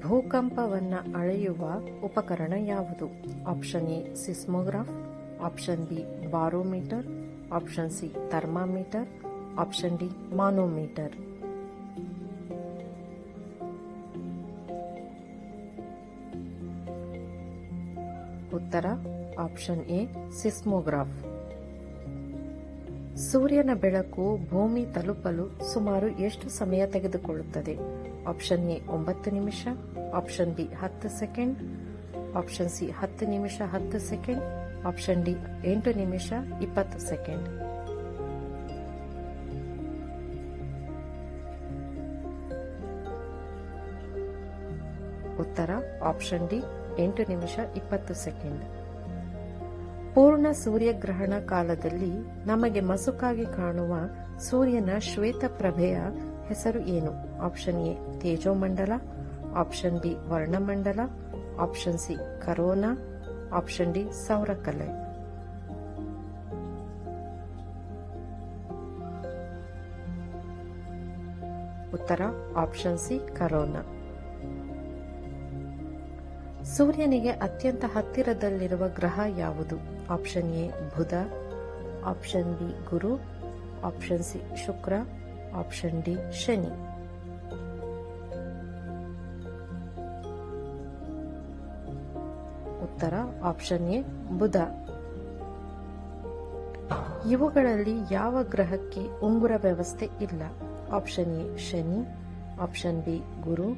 ಭೂಕಂಪವನ್ನು ಅಳೆಯುವ ಉಪಕರಣ ಯಾವುದು? Option A seismograph, option B barometer, option C thermometer, option D manometer. ಉತ್ತರ ಆಪ್ಷನ್ ಎ ಸಿಸ್ಮೋಗ್ರಾಫ್. ಸೂರ್ಯನ ಬೆಳಕು ಭೂಮಿ ತಲುಪಲು ಸುಮಾರು ಎಷ್ಟು ಸಮಯ ತೆಗೆದುಕೊಳ್ಳುತ್ತದೆ? ಆಪ್ಷನ್ ಎ 9 ನಿಮಿಷ, option B 10 second, option C 10 ನಿಮಿಷ 10 ಸೆಕೆಂಡ್, ಆಪ್ಷನ್ ಡಿ 8 ನಿಮಿಷ 20 ಸೆಕೆಂಡ್. ಉತ್ತರ ಆಪ್ಷನ್ ಡಿ 8 ನಿಮಿಷ 20 ಸೆಕೆಂಡ್. ಪೂರ್ಣ ಸೂರ್ಯಗ್ರಹಣ ಕಾಲದಲ್ಲಿ ನಮಗೆ ಮಸುಕಾಗಿ ಕಾಣುವ ಸೂರ್ಯನ ಶ್ವೇತಪ್ರಭೆಯ ಹೆಸರು ಏನು? ಆಪ್ಷನ್ ಎ ತೇಜೋಮಂಡಲ, ಆಪ್ಷನ್ ಬಿ ವರ್ಣಮಂಡಲ, option C corona, option D ಸೌರಕಲೆ. ಉತ್ತರ ಆಪ್ಷನ್ ಸಿ ಕರೋನಾ. ಸೂರ್ಯನಿಗೆ ಅತ್ಯಂತ ಹತ್ತಿರದಲ್ಲಿರುವ ಗ್ರಹ ಯಾವುದು? ಆಪ್ಷನ್ ಎ ಬುಧ, ಆಪ್ಷನ್ ಬಿ ಗುರು, ಆಪ್ಷನ್ ಸಿ ಶುಕ್ರ, ಆಪ್ಷನ್ ಡಿ ಶನಿ. ಉತ್ತರ ಆಪ್ಷನ್ ಎ ಬುಧ. ಇವುಗಳಲ್ಲಿ ಯಾವ ಗ್ರಹಕ್ಕೆ ಉಂಗುರ ವ್ಯವಸ್ಥೆ ಇಲ್ಲ? Option A Shani, option B ಗುರು,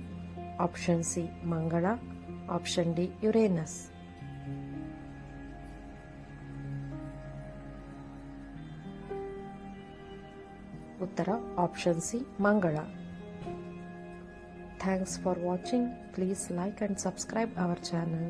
ಆಪ್ಷನ್ ಸಿ ಮಂಗಳ, ಆಪ್ಷನ್ ಡಿ ಯುರೇನಸ್. ಉತ್ತರ ಆಪ್ಷನ್ ಸಿ ಮಂಗಳ. Thanks for watching. Please like and subscribe our channel.